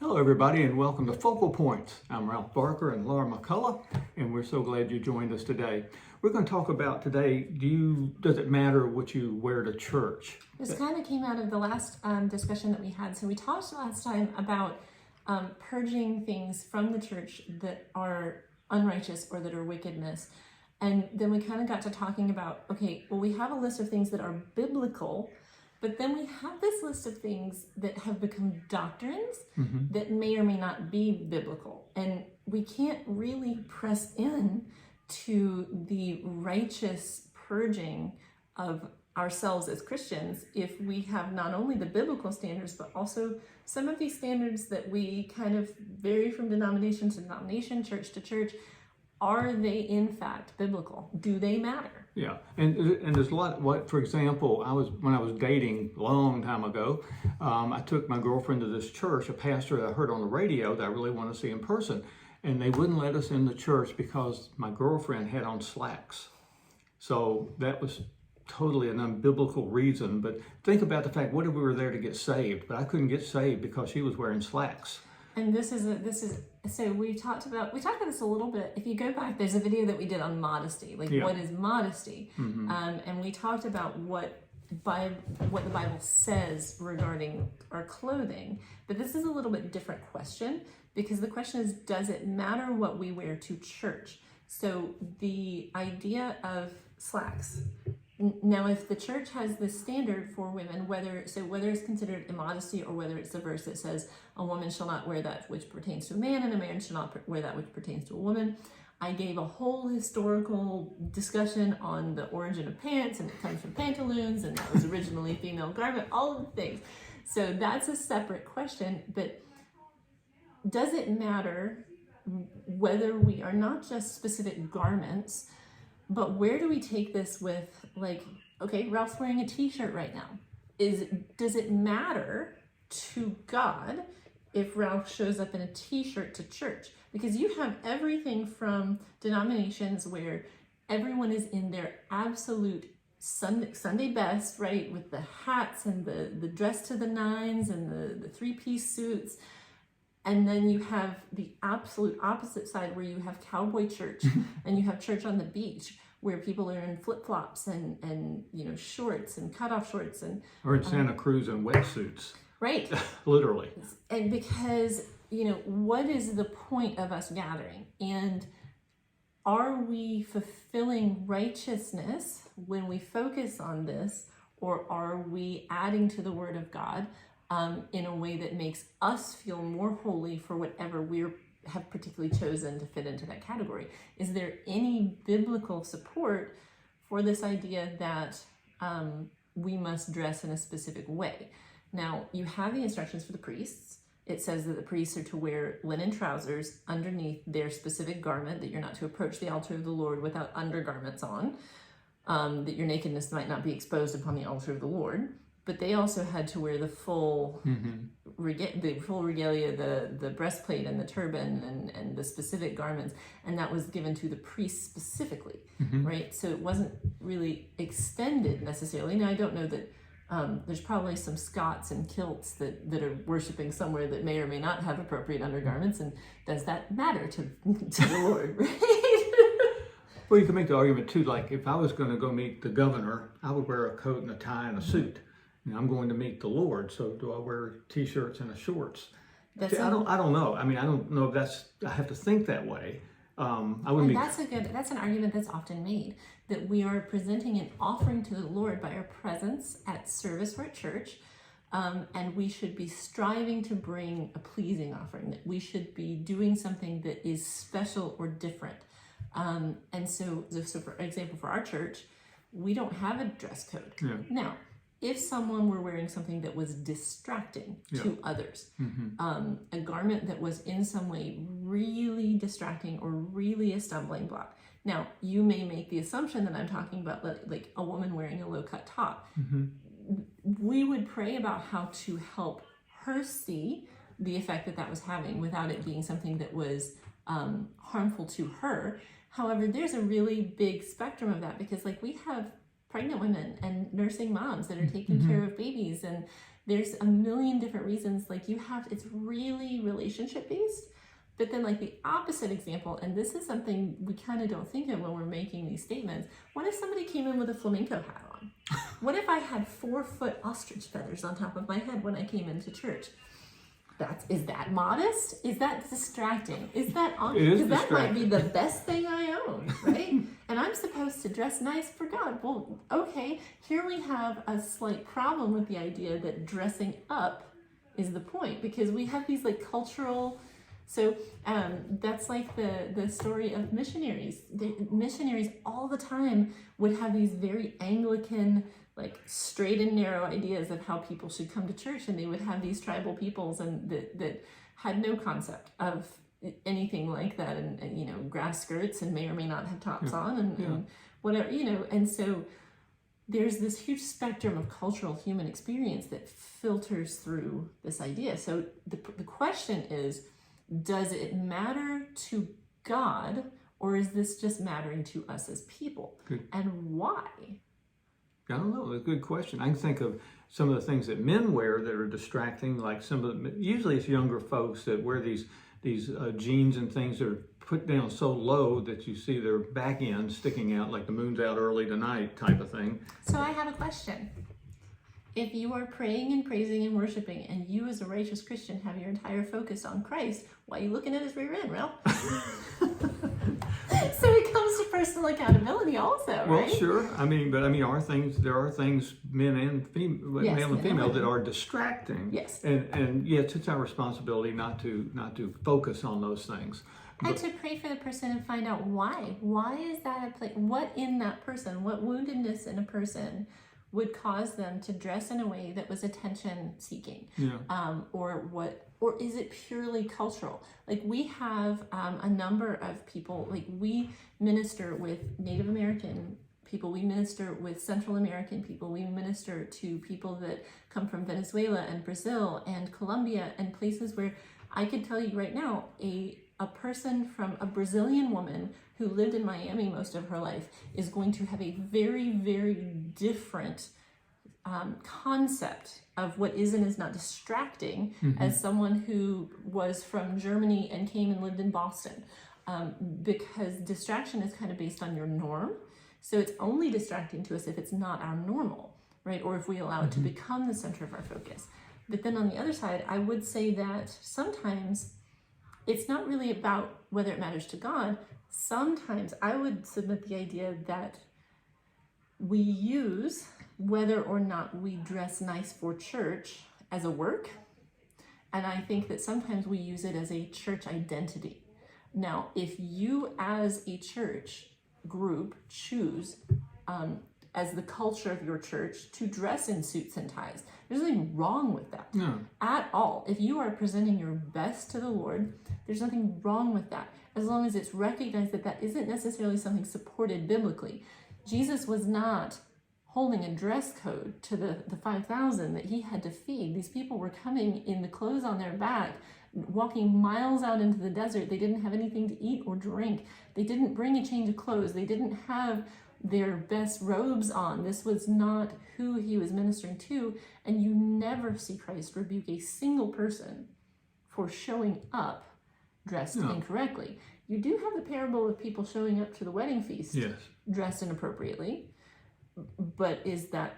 Hello, everybody, and welcome to Focal Points. I'm Ralph Barker and Laura McCullough, and we're so glad you joined us today. We're going to talk about today, does it matter what you wear to church? This kind of came out of the last discussion that we had. So we talked last time about purging things from the church that are unrighteous or that are wickedness. And then we kind of got to talking about, okay, well, we have a list of things that are biblical, but then we have this list of things that have become doctrines that may or may not be biblical. And we can't really press in to the righteous purging of ourselves as Christians if we have not only the biblical standards, but also some of these standards that we kind of vary from denomination to denomination, church to church. Are they in fact biblical? Do they matter? Yeah, and there's a lot. For example, when I was dating a long time ago, I took my girlfriend to this church, a pastor that I heard on the radio that I really wanted to see in person, and they wouldn't let us in the church because my girlfriend had on slacks. So that was totally an unbiblical reason. But think about the fact, what if we were there to get saved? But I couldn't get saved because she was wearing slacks. And so we talked about this a little bit. If you go back, there's a video that we did on modesty, what is modesty, and we talked about what the Bible says regarding our clothing. But this is a little bit different question, because the question is, does it matter what we wear to church? So the idea of slacks. Now, if the church has this standard for women, whether it's considered immodesty or whether it's the verse that says a woman shall not wear that which pertains to a man and a man shall not wear that which pertains to a woman. I gave a whole historical discussion on the origin of pants, and it comes from pantaloons, and that was originally female garment, all of the things. So that's a separate question, but does it matter whether we are not just specific garments, but where do we take this with, okay, Ralph's wearing a t-shirt right now. Does it matter to God if Ralph shows up in a t-shirt to church? Because you have everything from denominations where everyone is in their absolute Sunday best, right? With the hats and the dress to the nines and the three-piece suits. And then you have the absolute opposite side where you have cowboy church and you have church on the beach where people are in flip-flops and shorts and cutoff shorts or in Santa Cruz in wetsuits. Right. Literally. And because, what is the point of us gathering? And are we fulfilling righteousness when we focus on this, or are we adding to the Word of God in a way that makes us feel more holy for whatever we have particularly chosen to fit into that category? Is there any biblical support for this idea that we must dress in a specific way? Now, you have the instructions for the priests. It says that the priests are to wear linen trousers underneath their specific garment, that you're not to approach the altar of the Lord without undergarments on, that your nakedness might not be exposed upon the altar of the Lord. But they also had to wear the full regalia, the breastplate and the turban and the specific garments, and that was given to the priests specifically, right? So it wasn't really extended necessarily. Now, I don't know that there's probably some Scots and kilts that are worshiping somewhere that may or may not have appropriate undergarments, and does that matter to the Lord, right? Well, you can make the argument too, like if I was going to go meet the governor, I would wear a coat and a tie and a suit. I'm going to meet the Lord, so do I wear t-shirts and shorts? I don't know. I mean, I don't know if I have to think that way. That's an argument that's often made, that we are presenting an offering to the Lord by our presence at service or at church, and we should be striving to bring a pleasing offering, that we should be doing something that is special or different. And so for example, for our church, we don't have a dress code. Yeah. Now, if someone were wearing something that was distracting to others, a garment that was in some way really distracting or really a stumbling block. Now, you may make the assumption that I'm talking about like a woman wearing a low-cut top. We would pray about how to help her see the effect that was having without it being something that was harmful to her. However, there's a really big spectrum of that, because we have pregnant women and nursing moms that are taking care of babies, and there's a million different reasons. Like it's really relationship based. But then like the opposite example, and this is something we kind of don't think of when we're making these statements. What if somebody came in with a flamenco hat on? What if I had 4-foot ostrich feathers on top of my head when I came into church? Is that modest? Is that distracting? Is that on? Because that might be the best thing I own, right? And I'm supposed to dress nice for God. Well, okay, here we have a slight problem with the idea that dressing up is the point, because we have these like cultural. So that's like the story of missionaries. The missionaries all the time would have these very Anglican, like straight and narrow ideas of how people should come to church, and they would have these tribal peoples and that had no concept of anything like that, and you know, grass skirts and may or may not have tops on and whatever, you know. And so there's this huge spectrum of cultural human experience that filters through this idea. So the question is, does it matter to God, or is this just mattering to us as people? Good. And why? I don't know. It's a good question. I can think of some of the things that men wear that are distracting, like usually it's younger folks that wear these jeans and things that are put down so low that you see their back end sticking out like the moon's out early tonight type of thing. So I have a question. If you are praying and praising and worshiping, and you as a righteous Christian have your entire focus on Christ, why are you looking at his rear end, Ralph? So it comes to personal accountability also, right? Well, sure. There are things, men and male and female, that are distracting. Yes. And yes, it's our responsibility not to focus on those things. And to pray for the person and find out why. Why is that a place? What in that person, what woundedness in a person would cause them to dress in a way that was attention seeking? Or is it purely cultural? Like we have a number of people, like we minister with Native American people, we minister with Central American people, we minister to people that come from Venezuela and Brazil and Colombia and places where I could tell you right now, a person from a Brazilian woman who lived in Miami most of her life is going to have a very, very different concept of what is and is not distracting as someone who was from Germany and came and lived in Boston, because distraction is kind of based on your norm. So it's only distracting to us if it's not our normal, right? Or if we allow it to become the center of our focus. But then on the other side, I would say that sometimes it's not really about whether it matters to God. Sometimes I would submit the idea that we use whether or not we dress nice for church as a work. And I think that sometimes we use it as a church identity. Now, if you as a church group choose as the culture of your church to dress in suits and ties, there's nothing wrong with that at all. If you are presenting your best to the Lord, there's nothing wrong with that, as long as it's recognized that that isn't necessarily something supported biblically. Jesus was not holding a dress code to the 5,000 that he had to feed. These people were coming in the clothes on their back, walking miles out into the desert. They didn't have anything to eat or drink. They didn't bring a change of clothes. They didn't have their best robes on. This was not who he was ministering to. And you never see Christ rebuke a single person for showing up dressed incorrectly. You do have the parable of people showing up to the wedding feast dressed inappropriately. But is that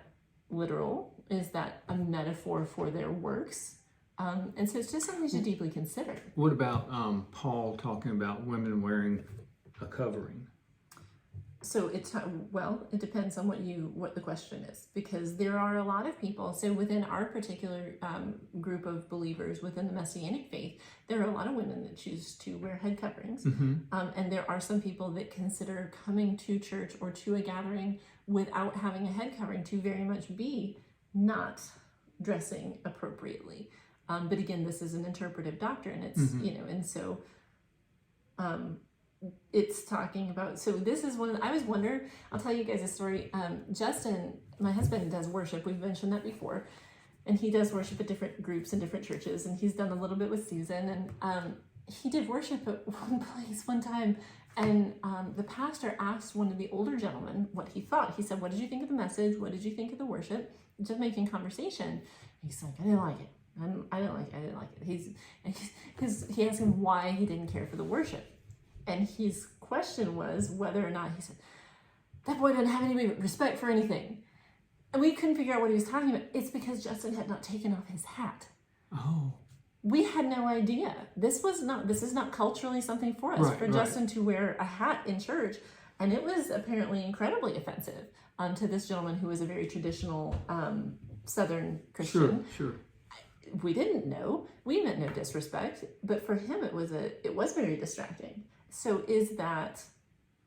literal? Is that a metaphor for their works? And so it's just something to deeply consider. What about Paul talking about women wearing a covering? So it depends on what the question is, because there are a lot of people. So within our particular group of believers within the Messianic faith, there are a lot of women that choose to wear head coverings, and there are some people that consider coming to church or to a gathering without having a head covering to very much be not dressing appropriately. But again, this is an interpretive doctrine. It's and so. It's talking about, so this is I always wonder, I'll tell you guys a story. Justin, my husband, does worship. We've mentioned that before. And he does worship at different groups and different churches. And he's done a little bit with Susan. And he did worship at one place one time. And the pastor asked one of the older gentlemen what he thought. He said, "What did you think of the message? What did you think of the worship?" Just making conversation. He's like, I didn't like it. I didn't like it. He asked him why he didn't care for the worship. And his question was whether or not, he said, that boy doesn't have any respect for anything. And we couldn't figure out what he was talking about. It's because Justin had not taken off his hat. Oh. We had no idea. This is not culturally something for us, for Justin to wear a hat in church. And it was apparently incredibly offensive to this gentleman who was a very traditional Southern Christian. Sure. We didn't know. We meant no disrespect, but for him it was very distracting. So is that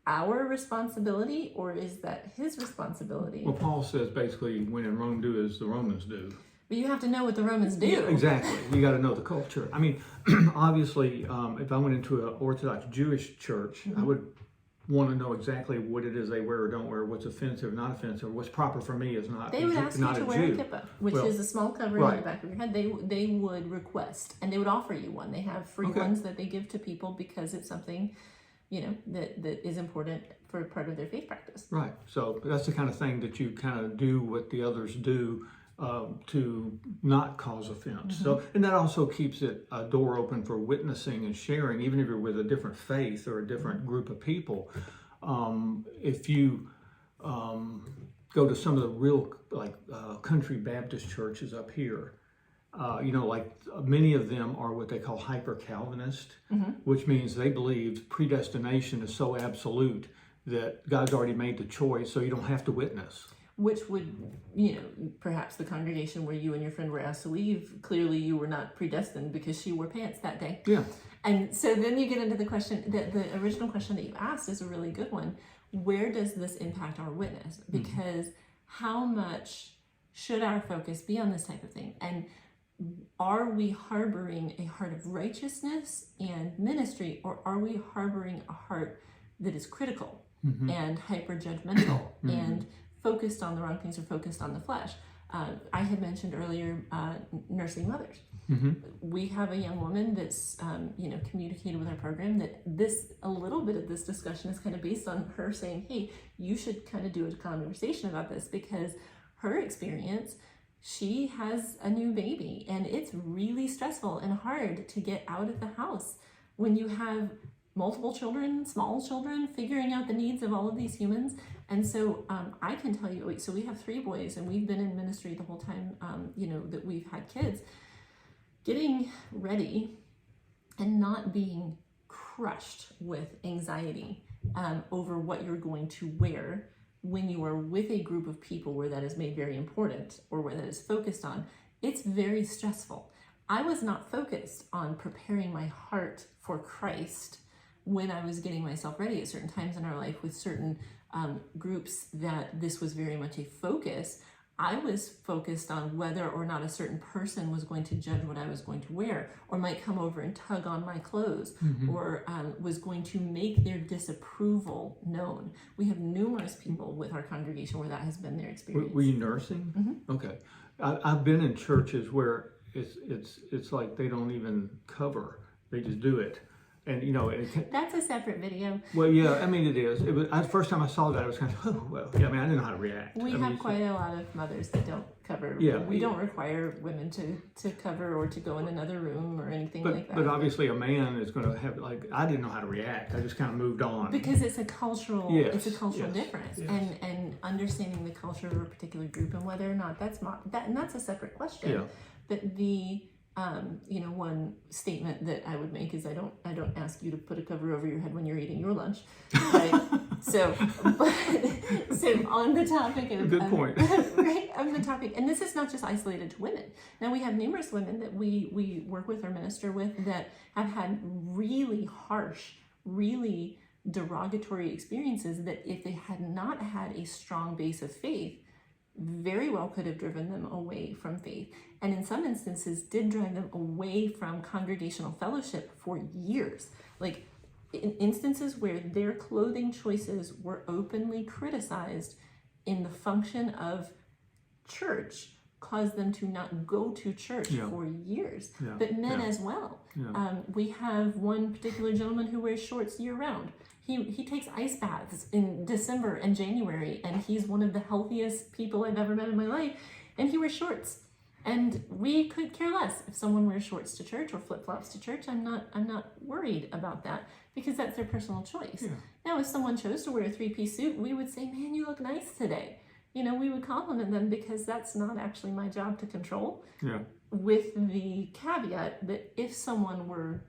our responsibility, or is that his responsibility? Well, Paul says basically, when in Rome, do as the Romans do. But you have to know what the Romans do. Yeah, exactly. You got to know the culture. I mean, obviously, if I went into an Orthodox Jewish church, I would want to know exactly what it is they wear or don't wear, what's offensive, not offensive, what's proper for me is not. They would ask you to wear a kippah, which is a small covering on the back of your head. They would request, and they would offer you one. They have free ones that they give to people because it's something, that is important for part of their faith practice. Right. So that's the kind of thing that you kind of do what the others do to not cause offense. So, and that also keeps a door open for witnessing and sharing, even if you're with a different faith or a different group of people. If you go to some of the real country Baptist churches up here, many of them are what they call hyper-Calvinist, which means they believe predestination is so absolute that God's already made the choice, so you don't have to witness. Which would, perhaps the congregation where you and your friend were asked to leave, clearly you were not predestined because she wore pants that day. Yeah. And so then you get into the question, the original question that you asked is a really good one. Where does this impact our witness? Because how much should our focus be on this type of thing? And are we harboring a heart of righteousness and ministry, or are we harboring a heart that is critical and hyper-judgmental and focused on the wrong things or focused on the flesh? I had mentioned earlier nursing mothers. We have a young woman that's communicated with our program that a little bit of this discussion is kind of based on her saying, hey, you should kind of do a conversation about this, because her experience, she has a new baby and it's really stressful and hard to get out of the house when you have multiple children, small children, figuring out the needs of all of these humans. And so I can tell you, so we have 3 boys and we've been in ministry the whole time, that we've had kids. Getting ready and not being crushed with anxiety over what you're going to wear when you are with a group of people where that is made very important or where that is focused on, it's very stressful. I was not focused on preparing my heart for Christ when I was getting myself ready at certain times in our life with certain groups that this was very much a focus. I was focused on whether or not a certain person was going to judge what I was going to wear, or might come over and tug on my clothes, or was going to make their disapproval known. We have numerous people with our congregation where that has been their experience. Were you nursing? Okay. I've been in churches where it's like they don't even cover; they just do it. And that's a separate video. Well, yeah, I mean it is. It was the first time I saw that. I was kind of, I didn't know how to react. We have quite a lot of mothers that don't cover. Yeah, we don't require women to cover or to go in another room or anything like that. But obviously, a man is going to have I didn't know how to react. I just kind of moved on because it's a cultural difference, yes. and understanding the culture of a particular group and whether or not and that's a separate question. Yeah. But the one statement that I would make is I don't ask you to put a cover over your head when you're eating your lunch, right? so on the topic of good point, right? On the topic, and this is not just isolated to women. Now we have numerous women that we work with or minister with that have had really harsh, really derogatory experiences that if they had not had a strong base of faith, very well could have driven them away from faith, and in some instances did drive them away from congregational fellowship for years. Like in instances where their clothing choices were openly criticized in the function of church caused them to not go to church for years. But men as well. We have one particular gentleman who wears shorts year round. He takes ice baths in December and January, and he's one of the healthiest people I've ever met in my life, and he wears shorts. And we could care less if someone wears shorts to church or flip-flops to church. I'm not worried about that because that's their personal choice. Yeah. Now, if someone chose to wear a three-piece suit, we would say, man, you look nice today. We would compliment them because that's not actually my job to control. Yeah. With the caveat that if someone were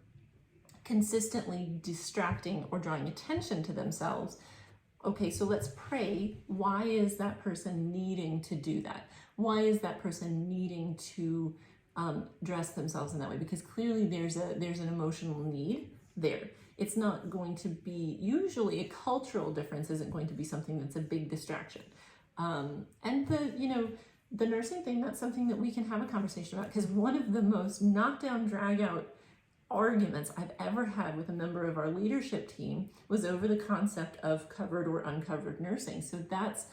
consistently distracting or drawing attention to themselves, okay, so let's pray. Why is that person needing to do that? Why is that person needing to dress themselves in that way? Because clearly there's an emotional need there. It's not going to be, usually a cultural difference isn't going to be something that's a big distraction. And the nursing thing, that's something that we can have a conversation about, because one of the most knockdown, drag out arguments I've ever had with a member of our leadership team was over the concept of covered or uncovered nursing. So that's,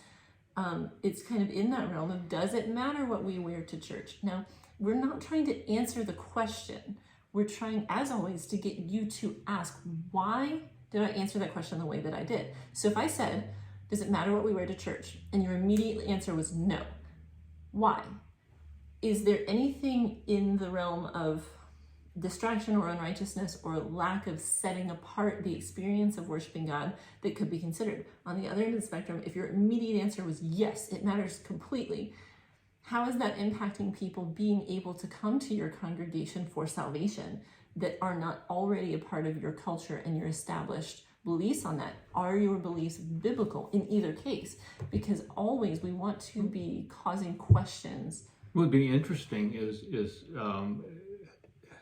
it's kind of in that realm of, does it matter what we wear to church? Now, we're not trying to answer the question. We're trying, as always, to get you to ask, why did I answer that question the way that I did? So if I said, does it matter what we wear to church? And your immediate answer was no. Why? Is there anything in the realm of distraction or unrighteousness or lack of setting apart the experience of worshiping God that could be considered? On the other end of the spectrum, if your immediate answer was yes, it matters completely, how is that impacting people being able to come to your congregation for salvation that are not already a part of your culture and your established beliefs on that? Are your beliefs biblical in either case? Because always we want to be causing questions. What would be interesting is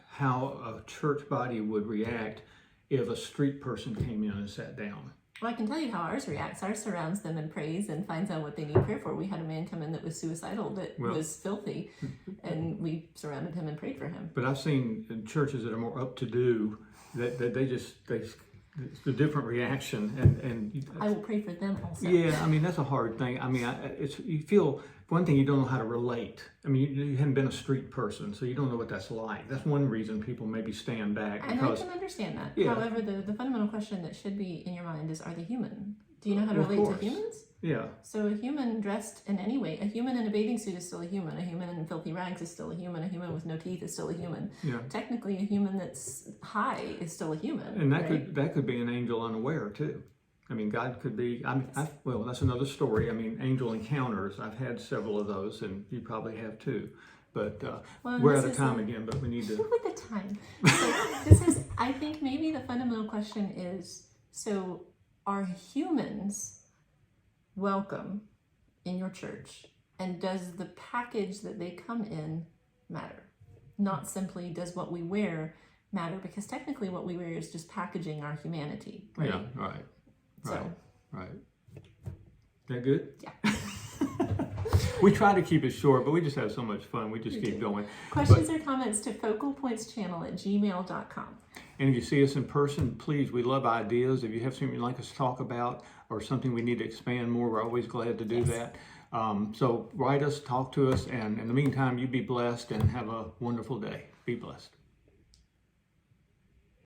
how a church body would react if a street person came in and sat down. Well, I can tell you how ours reacts. Ours surrounds them and prays and finds out what they need prayer for. We had a man come in that was suicidal, that was filthy, and we surrounded him and prayed for him. But I've seen churches that are more up to do that they it's a different reaction, and I will pray for them also. Yeah, I mean that's a hard thing. I mean, you feel, one thing, you don't know how to relate. I mean, you haven't been a street person, so you don't know what that's like. That's one reason people maybe stand back. And I can understand that. Yeah. However, the fundamental question that should be in your mind is, are they human? Do you know how to relate to humans? Yeah. So a human dressed in any way, a human in a bathing suit is still a human. A human in filthy rags is still a human. A human with no teeth is still a human. Yeah. Technically, a human that's high is still a human. And that could be an angel unaware too. I mean, God could be. Well, that's another story. I mean, angel encounters. I've had several of those, and you probably have too. But we're out of time again. But we need to. With the time. So this is. I think maybe the fundamental question is: so are humans welcome in your church, and does the package that they come in matter? Not simply does what we wear matter, because technically what we wear is just packaging our humanity. Right? Yeah. Right. So. Right. That good? Yeah. We try to keep it short, but we just have so much fun. We just keep going. Questions or comments to focalpointschannel@gmail.com. And if you see us in person, please, we love ideas. If you have something you'd like us to talk about or something we need to expand more, we're always glad to do that. So write us, talk to us, and in the meantime, you be blessed and have a wonderful day. Be blessed.